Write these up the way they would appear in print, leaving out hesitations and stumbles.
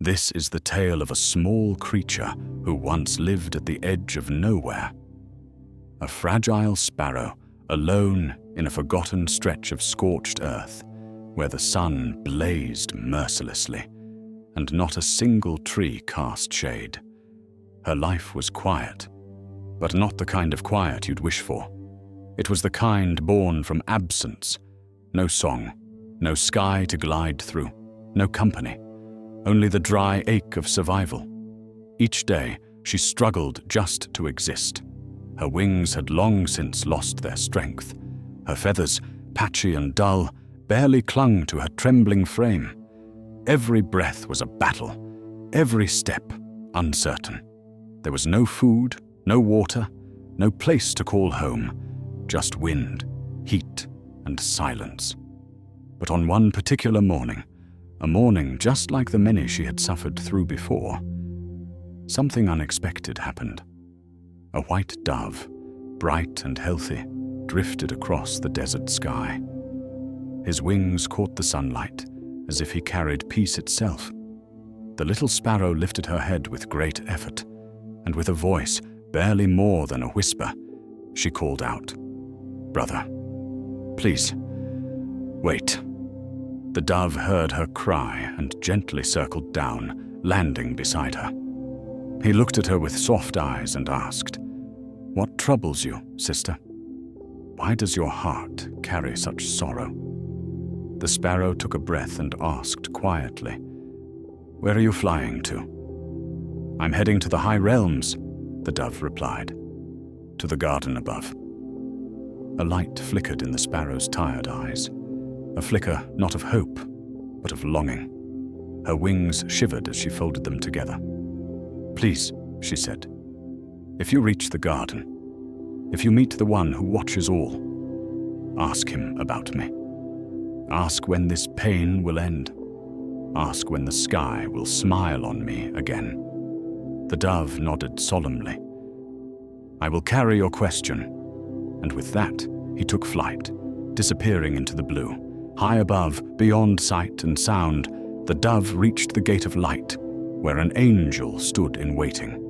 This is the tale of a small creature who once lived at the edge of nowhere. A fragile sparrow, alone in a forgotten stretch of scorched earth, where the sun blazed mercilessly, and not a single tree cast shade. Her life was quiet, but not the kind of quiet you'd wish for. It was the kind born from absence. No song, no sky to glide through, no company, only the dry ache of survival. Each day, she struggled just to exist. Her wings had long since lost their strength. Her feathers, patchy and dull, barely clung to her trembling frame. Every breath was a battle, every step uncertain. There was no food, no water, no place to call home, just wind, heat, and silence. But on one particular morning, a morning just like the many she had suffered through before, something unexpected happened. A white dove, bright and healthy, drifted across the desert sky. His wings caught the sunlight, as if he carried peace itself. The little sparrow lifted her head with great effort, and with a voice barely more than a whisper, she called out, "Brother, please, wait." The dove heard her cry and gently circled down, landing beside her. He looked at her with soft eyes and asked, "What troubles you, sister? Why does your heart carry such sorrow?" The sparrow took a breath and asked quietly, "Where are you flying to?" "I'm heading to the high realms," the dove replied, "to the garden above." A light flickered in the sparrow's tired eyes, a flicker not of hope, but of longing. Her wings shivered as she folded them together. "Please," she said, "if you reach the garden, if you meet the one who watches all, ask him about me. Ask when this pain will end. Ask when the sky will smile on me again." The dove nodded solemnly. "I will carry your question." And with that, he took flight, disappearing into the blue. High above, beyond sight and sound, the dove reached the gate of light, where an angel stood in waiting.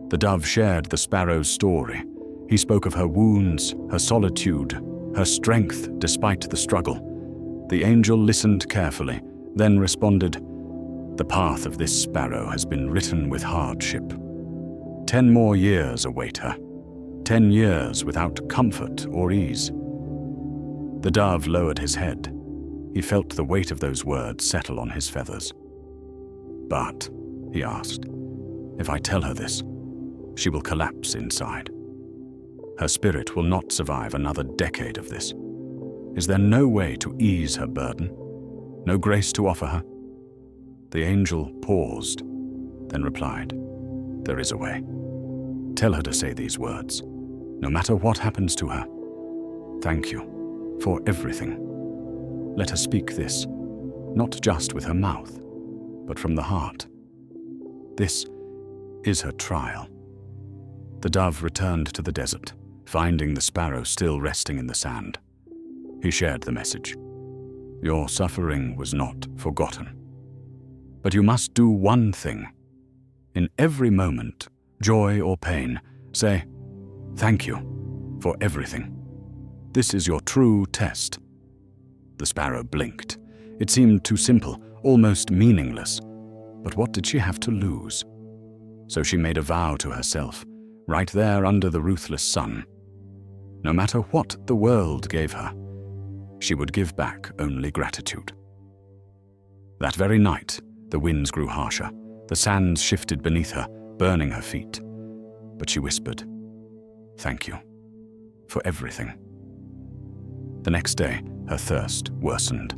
The dove shared the sparrow's story. He spoke of her wounds, her solitude, her strength despite the struggle. The angel listened carefully, then responded, "The path of this sparrow has been written with hardship. 10 more years await her, 10 years without comfort or ease." The dove lowered his head. He felt the weight of those words settle on his feathers. "But," he asked, "if I tell her this, she will collapse inside. Her spirit will not survive another decade of this. Is there no way to ease her burden? No grace to offer her?" The angel paused, then replied, "There is a way. Tell her to say these words, no matter what happens to her. Thank you for everything. Let her speak this, not just with her mouth, but from the heart. This is her trial." The dove returned to the desert, finding the sparrow still resting in the sand. He shared the message. "Your suffering was not forgotten. But you must do one thing. In every moment, joy or pain, say, 'Thank you for everything.' This is your true test." The sparrow blinked. It seemed too simple, almost meaningless. But what did she have to lose? So she made a vow to herself, right there under the ruthless sun. No matter what the world gave her, she would give back only gratitude. That very night, the winds grew harsher. The sands shifted beneath her, burning her feet. But she whispered, "Thank you for everything." The next day, her thirst worsened.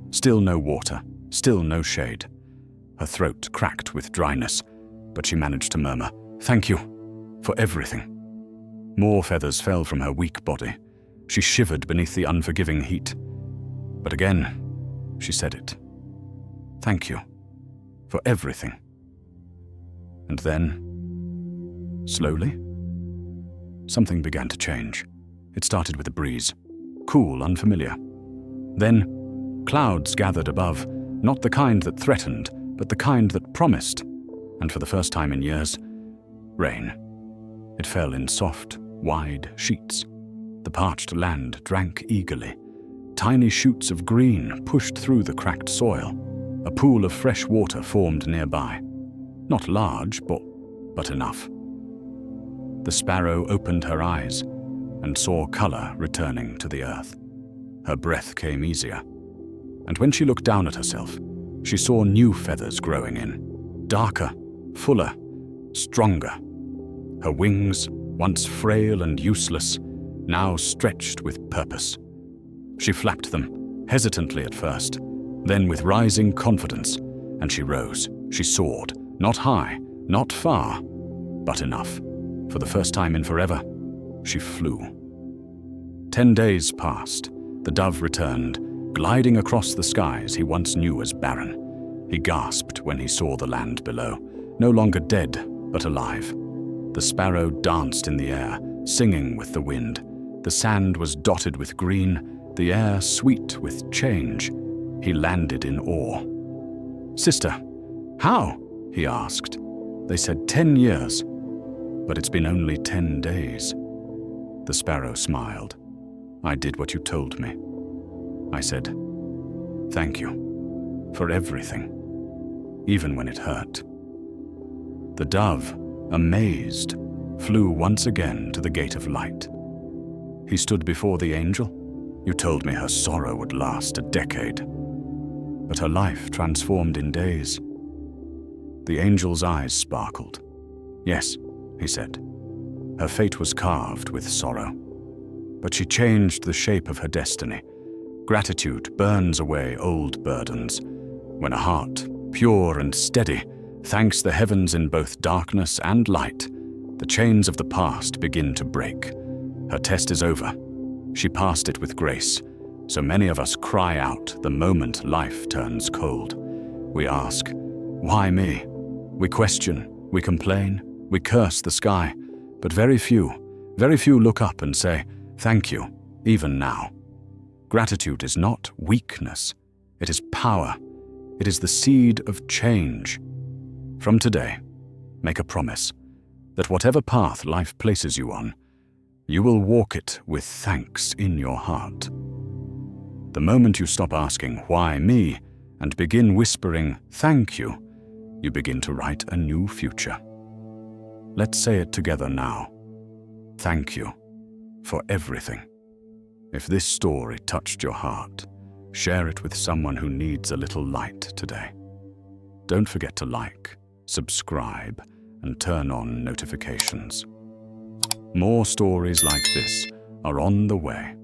Still no water, still no shade. Her throat cracked with dryness, but she managed to murmur, "Thank you for everything." More feathers fell from her weak body. She shivered beneath the unforgiving heat. But again, she said it. "Thank you for everything." And then, slowly, something began to change. It started with a breeze, cool, unfamiliar. Then, clouds gathered above, not the kind that threatened, but the kind that promised, and for the first time in years, rain. It fell in soft, wide sheets. The parched land drank eagerly. Tiny shoots of green pushed through the cracked soil. A pool of fresh water formed nearby. Not large, but enough. The sparrow opened her eyes and saw color returning to the earth. Her breath came easier, and when she looked down at herself, she saw new feathers growing in, darker, fuller, stronger. Her wings, once frail and useless, now stretched with purpose. She flapped them, hesitantly at first, then with rising confidence, and she rose. She soared, not high, not far, but enough. For the first time in forever, she flew. 10 days passed. The dove returned, gliding across the skies he once knew as barren. He gasped when he saw the land below, no longer dead, but alive. The sparrow danced in the air, singing with the wind. The sand was dotted with green, the air sweet with change. He landed in awe. "Sister, how?" he asked. They said 10 years, but it's been only 10 days. The sparrow smiled. "I did what you told me." I said, "Thank you for everything, even when it hurt." The dove, amazed, flew once again to the gate of light. He stood before the angel. "You told me her sorrow would last a decade, but her life transformed in days." The angel's eyes sparkled. "Yes," he said, "her fate was carved with sorrow, but she changed the shape of her destiny. Gratitude burns away old burdens. When a heart, pure and steady, thanks the heavens in both darkness and light, the chains of the past begin to break. Her test is over. She passed it with grace. So many of us cry out the moment life turns cold. We ask, why me? We question, we complain, we curse the sky, but very few look up and say, thank you, even now. Gratitude is not weakness. It is power. It is the seed of change. From today, make a promise that whatever path life places you on, you will walk it with thanks in your heart. The moment you stop asking, why me, and begin whispering, thank you, you begin to write a new future. Let's say it together now. Thank you for everything. If this story touched your heart, share it with someone who needs a little light today. Don't forget to like, subscribe, and turn on notifications. More stories like this are on the way.